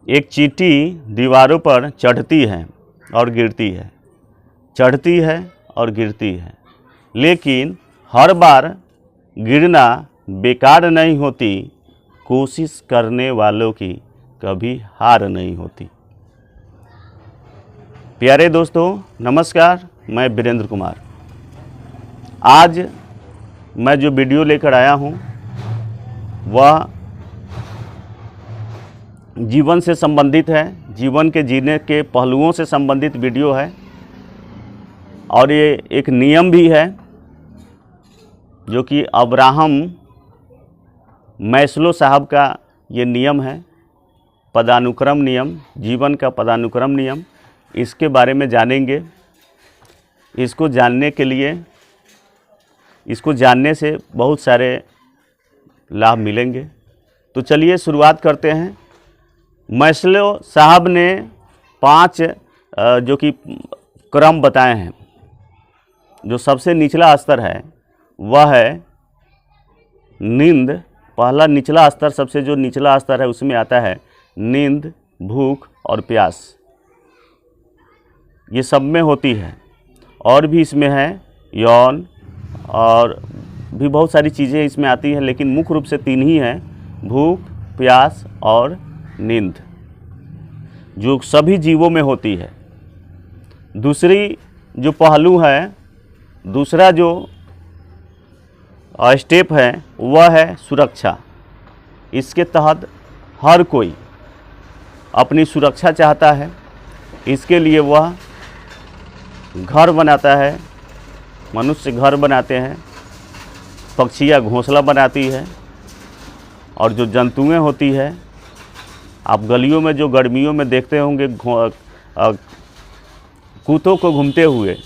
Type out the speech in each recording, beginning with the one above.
एक चींटी दीवारों पर चढ़ती है और गिरती है, चढ़ती है और गिरती है, लेकिन हर बार गिरना बेकार नहीं होती। कोशिश करने वालों की कभी हार नहीं होती। प्यारे दोस्तों नमस्कार, मैं वीरेंद्र कुमार। आज मैं जो वीडियो लेकर आया हूँ वह जीवन से संबंधित है, जीवन के जीने के पहलुओं से संबंधित वीडियो है और ये एक नियम भी है जो कि अब्राहम मैस्लो साहब का ये नियम है, पदानुक्रम नियम, जीवन का पदानुक्रम नियम। इसके बारे में जानेंगे। इसको जानने के लिए, इसको जानने से बहुत सारे लाभ मिलेंगे। तो चलिए शुरुआत करते हैं। मैस्लो साहब ने 5 जो कि क्रम बताए हैं। जो सबसे निचला स्तर है वह है नींद। पहला निचला स्तर, सबसे जो निचला स्तर है उसमें आता है नींद, भूख और प्यास। ये सब में होती है और भी इसमें है यौन और भी बहुत सारी चीज़ें इसमें आती हैं, लेकिन मुख्य रूप से 3 ही हैं, भूख, प्यास और नींद, जो सभी जीवों में होती है। दूसरी जो पहलू है, दूसरा जो स्टेप है वह है सुरक्षा। इसके तहत हर कोई अपनी सुरक्षा चाहता है। इसके लिए वह घर बनाता है, मनुष्य घर बनाते हैं, पक्षियाँ घोंसला बनाती है और जो जंतुएं होती है, आप गलियों में जो गर्मियों में देखते होंगे कुत्तों को घूमते हुए,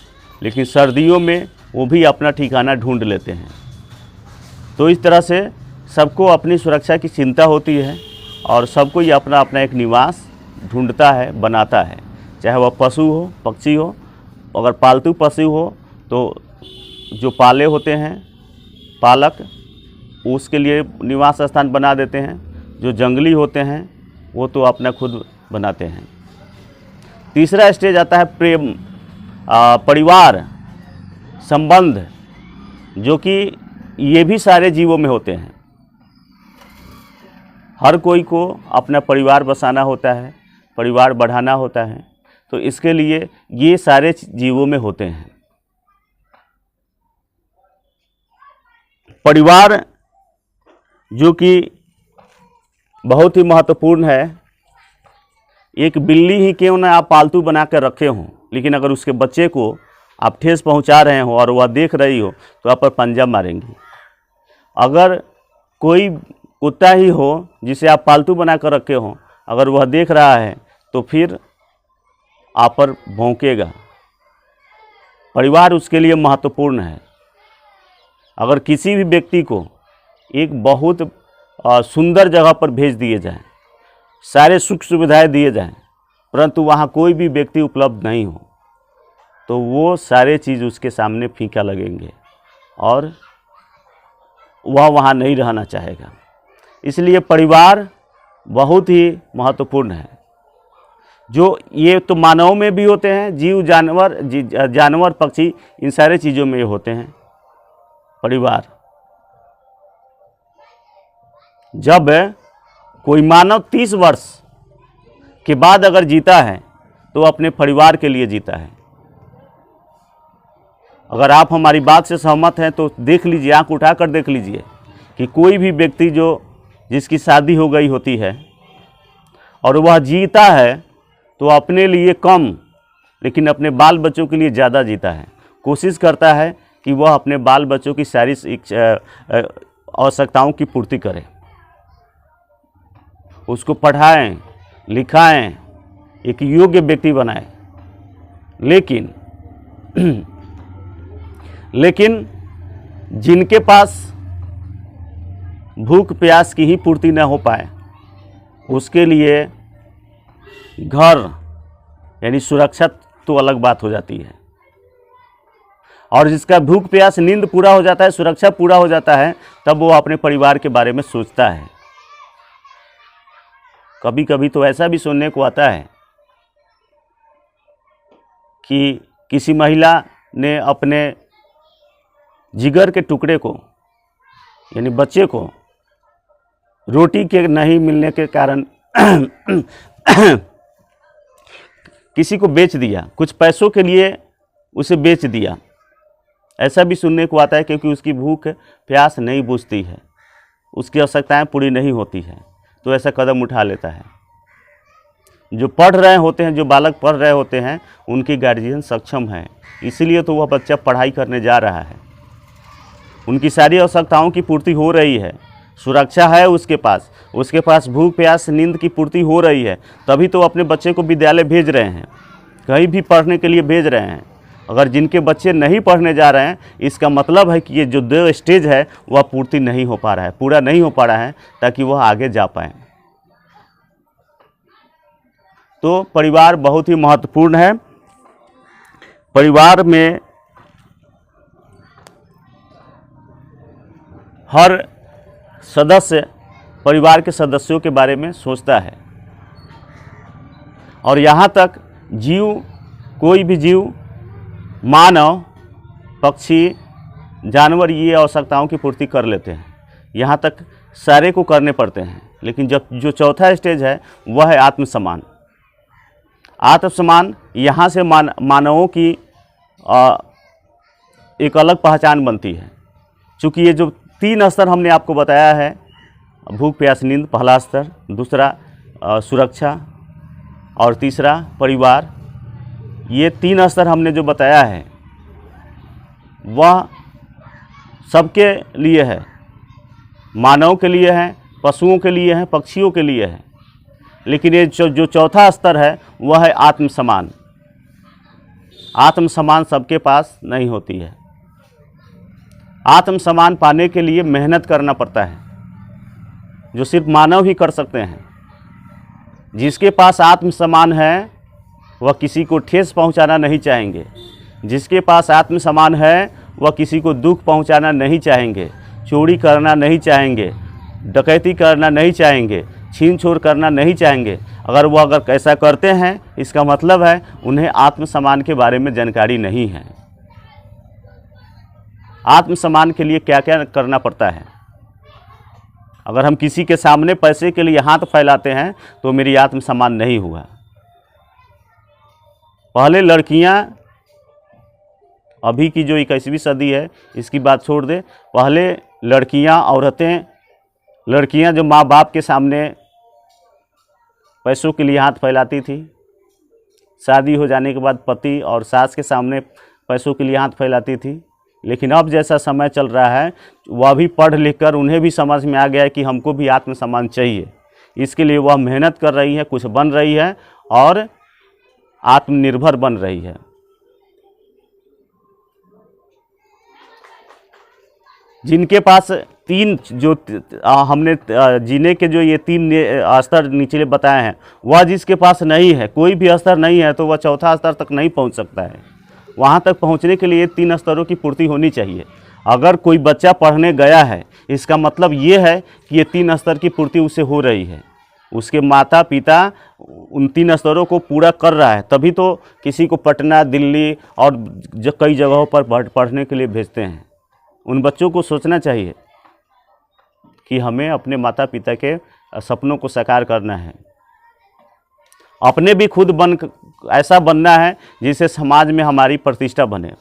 लेकिन सर्दियों में वो भी अपना ठिकाना ढूंढ लेते हैं। तो इस तरह से सबको अपनी सुरक्षा की चिंता होती है और सबको ये अपना अपना एक निवास ढूंढता है, बनाता है, चाहे वह पशु हो, पक्षी हो। अगर पालतू पशु हो तो जो पाले होते हैं पालक, उसके लिए निवास स्थान बना देते हैं। जो जंगली होते हैं वो तो अपना खुद बनाते हैं। तीसरा स्टेज आता है प्रेम, परिवार, संबंध, जो कि ये भी सारे जीवों में होते हैं। हर कोई को अपना परिवार बसाना होता है, परिवार बढ़ाना होता है, तो इसके लिए ये सारे जीवों में होते हैं। परिवार जो कि बहुत ही महत्वपूर्ण है। एक बिल्ली ही क्यों ना आप पालतू बना कर रखे हों, लेकिन अगर उसके बच्चे को आप ठेस पहुंचा रहे हो और वह देख रही हो तो आप पर पंजा मारेंगी। अगर कोई कुत्ता ही हो जिसे आप पालतू बना कर रखे हो, अगर वह देख रहा है तो फिर आप पर भौंकेगा। परिवार उसके लिए महत्वपूर्ण है। अगर किसी भी व्यक्ति को एक बहुत सुंदर जगह पर भेज दिए जाएं, सारे सुख सुविधाएं दिए जाएं, परंतु वहाँ कोई भी व्यक्ति उपलब्ध नहीं हो, तो वो सारे चीज़ उसके सामने फीका लगेंगे और वह वहाँ नहीं रहना चाहेगा। इसलिए परिवार बहुत ही महत्वपूर्ण है। जो ये तो मानव में भी होते हैं, जीव जानवर पक्षी, इन सारे चीज़ों में ये होते हैं परिवार। जब कोई मानव 30 वर्ष के बाद अगर जीता है तो अपने परिवार के लिए जीता है। अगर आप हमारी बात से सहमत हैं तो देख लीजिए, आंख उठाकर देख लीजिए कि कोई भी व्यक्ति जिसकी शादी हो गई होती है और वह जीता है तो अपने लिए कम, लेकिन अपने बाल बच्चों के लिए ज़्यादा जीता है। कोशिश करता है कि वह अपने बाल बच्चों की सारी आवश्यकताओं की पूर्ति करे, उसको पढ़ाएं, लिखाएं, एक योग्य व्यक्ति बनाएं। लेकिन जिनके पास भूख प्यास की ही पूर्ति न हो पाए, उसके लिए घर यानी सुरक्षा तो अलग बात हो जाती है। और जिसका भूख प्यास नींद पूरा हो जाता है, सुरक्षा पूरा हो जाता है, तब वो अपने परिवार के बारे में सोचता है। कभी कभी तो ऐसा भी सुनने को आता है कि किसी महिला ने अपने जिगर के टुकड़े को यानी बच्चे को रोटी के नहीं मिलने के कारण किसी को बेच दिया, कुछ पैसों के लिए उसे बेच दिया। ऐसा भी सुनने को आता है क्योंकि उसकी भूख प्यास नहीं बुझती है, उसकी आवश्यकताएं पूरी नहीं होती है, तो ऐसा कदम उठा लेता है। जो पढ़ रहे होते हैं, जो बालक पढ़ रहे होते हैं, उनकी गार्जियन सक्षम है, इसीलिए तो वह बच्चा पढ़ाई करने जा रहा है। उनकी सारी आवश्यकताओं की पूर्ति हो रही है, सुरक्षा है उसके पास भूख प्यास नींद की पूर्ति हो रही है, तभी तो अपने बच्चे को विद्यालय भेज रहे हैं, कहीं भी पढ़ने के लिए भेज रहे हैं। अगर जिनके बच्चे नहीं पढ़ने जा रहे हैं, इसका मतलब है कि ये जो 2 स्टेज है वह पूर्ति नहीं हो पा रहा है, पूरा नहीं हो पा रहा है, ताकि वह आगे जा पाए। तो परिवार बहुत ही महत्वपूर्ण है। परिवार में हर सदस्य परिवार के सदस्यों के बारे में सोचता है, और यहाँ तक कोई भी जीव, मानव, पक्षी, जानवर ये आवश्यकताओं की पूर्ति कर लेते हैं, यहाँ तक सारे को करने पड़ते हैं। लेकिन जब जो चौथा स्टेज है वह है आत्मसम्मान। आत्मसम्मान यहाँ से मानवों की एक अलग पहचान बनती है। चूँकि ये जो 3 स्तर हमने आपको बताया है, भूख प्यास नींद पहला स्तर, दूसरा सुरक्षा, और तीसरा परिवार, ये 3 स्तर हमने जो बताया है वह सबके लिए है, मानव के लिए है, पशुओं के लिए है, पक्षियों के लिए है। लेकिन ये जो चौथा स्तर है वह है आत्मसम्मान। आत्मसम्मान सबके पास नहीं होती है। आत्मसम्मान पाने के लिए मेहनत करना पड़ता है, जो सिर्फ मानव ही कर सकते हैं। जिसके पास आत्मसम्मान है वह किसी को ठेस पहुंचाना नहीं चाहेंगे। जिसके पास आत्मसम्मान है वह किसी को दुख पहुंचाना नहीं चाहेंगे, चोरी करना नहीं चाहेंगे, डकैती करना नहीं चाहेंगे, छीन छोड़ करना नहीं चाहेंगे। अगर ऐसा करते हैं, इसका मतलब है उन्हें आत्मसम्मान के बारे में जानकारी नहीं है। आत्मसम्मान के लिए क्या क्या करना पड़ता है। अगर हम किसी के सामने पैसे के लिए हाथ फैलाते हैं तो मेरी आत्मसम्मान नहीं हुआ। पहले लड़कियां, अभी की जो 21वीं सदी है इसकी बात छोड़ दे, पहले लड़कियां जो माँ बाप के सामने पैसों के लिए हाथ फैलाती थी, शादी हो जाने के बाद पति और सास के सामने पैसों के लिए हाथ फैलाती थी। लेकिन अब जैसा समय चल रहा है, वह भी पढ़ लिख कर उन्हें भी समझ में आ गया है कि हमको भी आत्मसम्मान चाहिए। इसके लिए वह मेहनत कर रही है, कुछ बन रही है और आत्मनिर्भर बन रही है। जिनके पास 3 जो हमने जीने के जो ये 3 स्तर निचले बताए हैं, वह जिसके पास नहीं है, कोई भी स्तर नहीं है, तो वह चौथा स्तर तक नहीं पहुंच सकता है। वहाँ तक पहुँचने के लिए 3 स्तरों की पूर्ति होनी चाहिए। अगर कोई बच्चा पढ़ने गया है, इसका मतलब ये है कि ये 3 स्तर की पूर्ति उसे हो रही है। उसके माता पिता उन 3 स्तरों को पूरा कर रहा है, तभी तो किसी को पटना, दिल्ली और कई जगहों पर पढ़ने के लिए भेजते हैं। उन बच्चों को सोचना चाहिए कि हमें अपने माता पिता के सपनों को साकार करना है। अपने भी खुद ऐसा बनना है जिससे समाज में हमारी प्रतिष्ठा बने।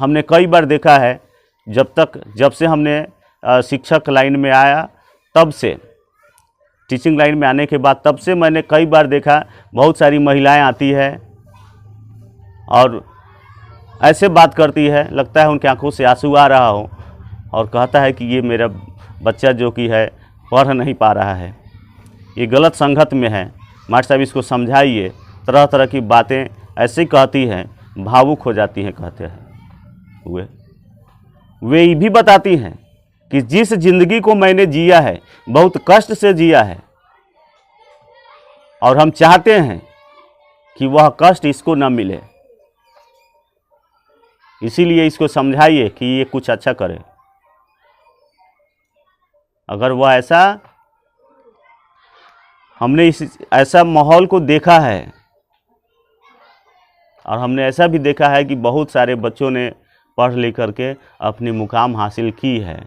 हमने कई बार देखा है, जब से हमने शिक्षक लाइन में आया, तब से टीचिंग लाइन में आने के बाद, तब से मैंने कई बार देखा बहुत सारी महिलाएं आती है और ऐसे बात करती है, लगता है उनकी आंखों से आंसू आ रहा हो, और कहता है कि ये मेरा बच्चा जो कि है पढ़ नहीं पा रहा है, ये गलत संगत में है, मास्टर साहब इसको समझाइए। तरह तरह की बातें ऐसे कहती हैं, भावुक हो जाती हैं। कहते हैं वे ये भी बताती हैं कि जिस जिंदगी को मैंने जिया है बहुत कष्ट से जिया है, और हम चाहते हैं कि वह कष्ट इसको न मिले, इसीलिए इसको समझाइए कि ये कुछ अच्छा करे। अगर वह ऐसा हमने इस ऐसा माहौल को देखा है, और हमने ऐसा भी देखा है कि बहुत सारे बच्चों ने पढ़ लिख करके अपनी मुकाम हासिल की है।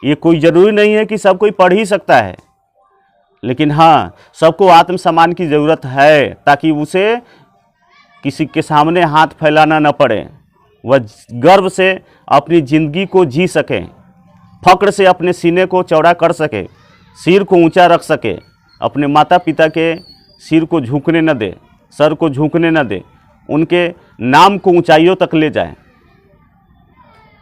ये कोई ज़रूरी नहीं है कि सब कोई पढ़ ही सकता है, लेकिन हाँ, सबको आत्मसम्मान की ज़रूरत है, ताकि उसे किसी के सामने हाथ फैलाना न पड़े, वह गर्व से अपनी ज़िंदगी को जी सके, फ़क्र से अपने सीने को चौड़ा कर सके, सिर को ऊंचा रख सके, अपने माता पिता के सिर को झुकने न दे, सर को झुकने न दे, उनके नाम को ऊंचाइयों तक ले जाए।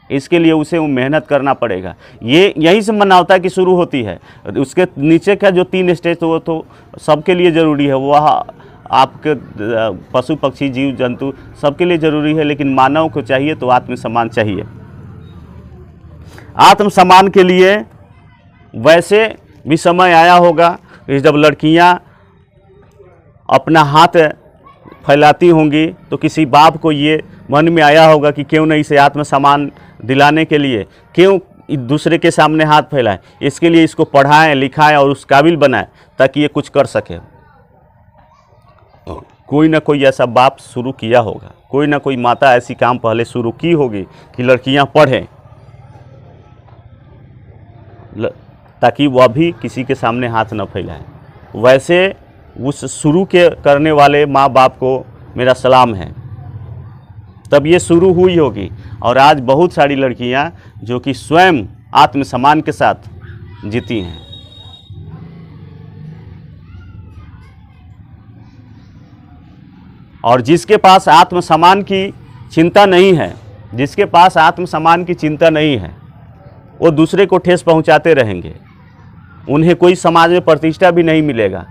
इसके लिए उसे मेहनत करना पड़ेगा। ये यहीं से मानवता की शुरू होती है। उसके नीचे का जो 3 स्टेज वो तो सबके लिए ज़रूरी है, वह आपके पशु पक्षी जीव जंतु सबके लिए ज़रूरी है, लेकिन मानव को चाहिए तो आत्मसम्मान चाहिए। आत्मसम्मान के लिए वैसे भी समय आया होगा कि जब लड़कियां अपना हाथ फैलाती होंगी तो किसी बाप को ये मन में आया होगा कि क्यों न इसे आत्मसम्मान दिलाने के लिए क्यों दूसरे के सामने हाथ फैलाएं, इसके लिए इसको पढ़ाएं लिखाएं और उस काबिल बनाएं ताकि ये कुछ कर सके। कोई ना कोई ऐसा बाप शुरू किया होगा, कोई ना कोई माता ऐसी काम पहले शुरू की होगी कि लड़कियां पढ़ें, ताकि वह भी किसी के सामने हाथ न फैलाएं। वैसे उस शुरू के करने वाले माँ बाप को मेरा सलाम है, तब ये शुरू हुई होगी। और आज बहुत सारी लड़कियां जो कि स्वयं आत्मसम्मान के साथ जीती हैं। और जिसके पास आत्मसम्मान की चिंता नहीं है, जिसके पास आत्मसम्मान की चिंता नहीं है, वो दूसरे को ठेस पहुंचाते रहेंगे, उन्हें कोई समाज में प्रतिष्ठा भी नहीं मिलेगा।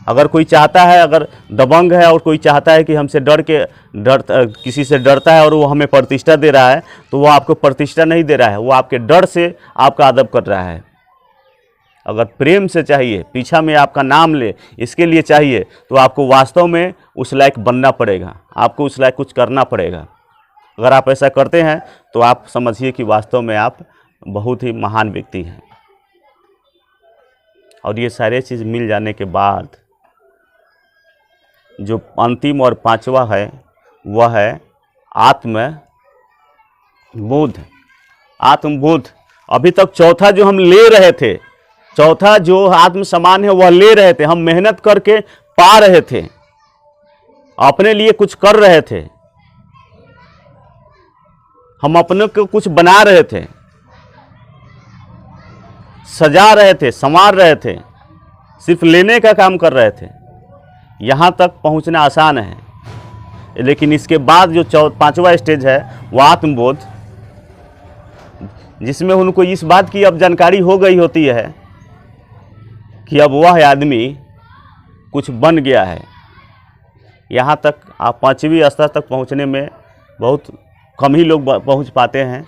अगर कोई चाहता है, अगर दबंग है और कोई चाहता है कि हमसे किसी से डरता है और वो हमें प्रतिष्ठा दे रहा है, तो वो आपको प्रतिष्ठा नहीं दे रहा है, वो आपके डर से आपका अदब कर रहा है। अगर प्रेम से चाहिए, पीछा में आपका नाम ले, इसके लिए चाहिए, तो आपको वास्तव में उस लायक बनना पड़ेगा, आपको उस लायक कुछ करना पड़ेगा। अगर आप ऐसा करते हैं तो आप समझिए कि वास्तव में आप बहुत ही महान व्यक्ति हैं। और ये सारे चीज़ मिल जाने के बाद जो अंतिम और 5वां है वह है आत्मबोध। आत्मबोध। अभी तक चौथा जो हम ले रहे थे, चौथा जो आत्मसम्मान है वह ले रहे थे, हम मेहनत करके पा रहे थे, अपने लिए कुछ कर रहे थे, हम अपने को कुछ बना रहे थे, सजा रहे थे, संवार रहे थे, सिर्फ लेने का काम कर रहे थे। यहाँ तक पहुँचना आसान है, लेकिन इसके बाद जो 5वां स्टेज है वह आत्मबोध, जिसमें उनको इस बात की अब जानकारी हो गई होती है कि अब वह आदमी कुछ बन गया है। यहाँ तक आप 5वीं स्तर तक पहुँचने में बहुत कम ही लोग पहुँच पाते हैं,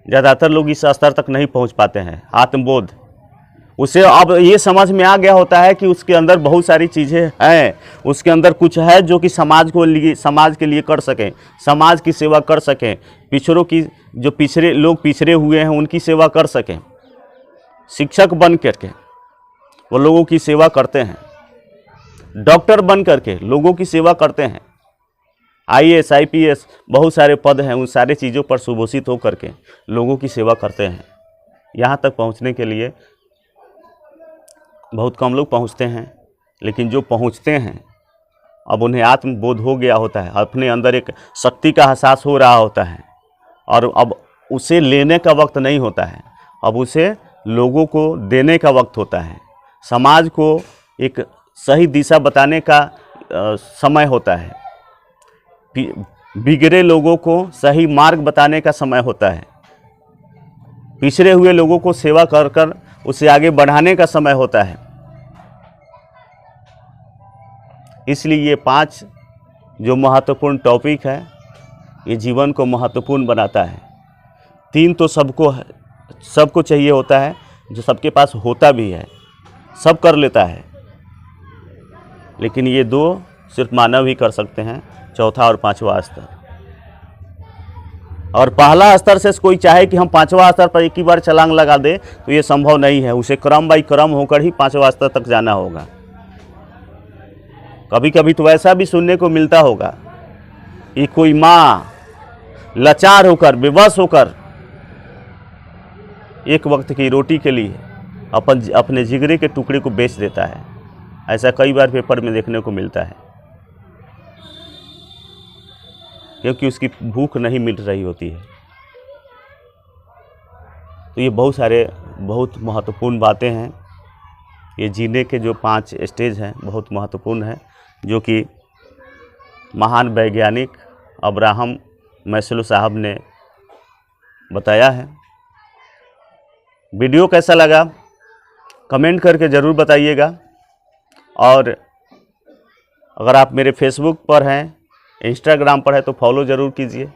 ज़्यादातर लोग इस स्तर तक नहीं पहुँच पाते हैं। आत्मबोध, उसे अब ये समझ में आ गया होता है कि उसके अंदर बहुत सारी चीज़ें हैं, उसके अंदर कुछ है जो कि समाज के लिए कर सकें, समाज की सेवा कर सकें, पिछड़ों की जो पिछड़े हुए हैं उनकी सेवा कर सकें। शिक्षक बन करके वो लोगों की सेवा करते हैं, डॉक्टर बन करके लोगों की सेवा करते हैं, IAS IPS बहुत सारे पद हैं, उन सारे चीज़ों पर सुभूषित होकर के लोगों की सेवा करते हैं। यहाँ तक पहुँचने के लिए बहुत कम लोग पहुँचते हैं, लेकिन जो पहुँचते हैं अब उन्हें आत्मबोध हो गया होता है, अपने अंदर एक शक्ति का एहसास हो रहा होता है, और अब उसे लेने का वक्त नहीं होता है, अब उसे लोगों को देने का वक्त होता है, समाज को एक सही दिशा बताने का समय होता है, बिगड़े लोगों को सही मार्ग बताने का समय होता है, पिछड़े हुए लोगों को सेवा कर कर उसे आगे बढ़ाने का समय होता है। इसलिए ये 5 जो महत्वपूर्ण टॉपिक है, ये जीवन को महत्वपूर्ण बनाता है। 3 तो सबको चाहिए होता है, जो सबके पास होता भी है, सब कर लेता है, लेकिन ये 2 सिर्फ मानव ही कर सकते हैं, चौथा और 5वां स्तर। और पहला स्तर से कोई चाहे कि हम 5वां स्तर पर एक ही बार छलांग लगा दे तो ये संभव नहीं है। उसे क्रम बाई क्रम होकर ही 5वां स्तर तक जाना होगा। कभी कभी तो ऐसा भी सुनने को मिलता होगा कि कोई माँ लाचार होकर, बेबस होकर एक वक्त की रोटी के लिए अपने जिगरे के टुकड़े को बेच देता है। ऐसा कई बार पेपर में देखने को मिलता है, क्योंकि उसकी भूख नहीं मिट रही होती है। तो ये बहुत महत्वपूर्ण बातें हैं। ये जीने के जो 5 स्टेज हैं बहुत महत्वपूर्ण हैं, जो कि महान वैज्ञानिक अब्राहम मैस्लो साहब ने बताया है। वीडियो कैसा लगा कमेंट करके ज़रूर बताइएगा। और अगर आप मेरे फेसबुक पर हैं, इंस्टाग्राम पर है तो फॉलो ज़रूर कीजिए।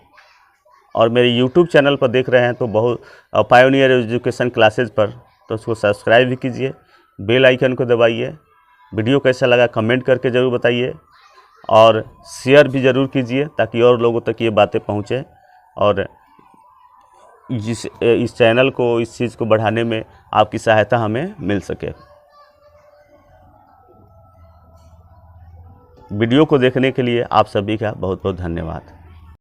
और मेरे यूट्यूब चैनल पर देख रहे हैं तो बहुत पायोनियर एजुकेशन क्लासेज पर, तो उसको सब्सक्राइब भी कीजिए, बेल आइकन को दबाइए। वीडियो कैसा लगा कमेंट करके ज़रूर बताइए और शेयर भी ज़रूर कीजिए ताकि और लोगों तक ये बातें पहुँचें और इस चैनल को, इस चीज़ को बढ़ाने में आपकी सहायता हमें मिल सके। वीडियो को देखने के लिए आप सभी का बहुत बहुत धन्यवाद।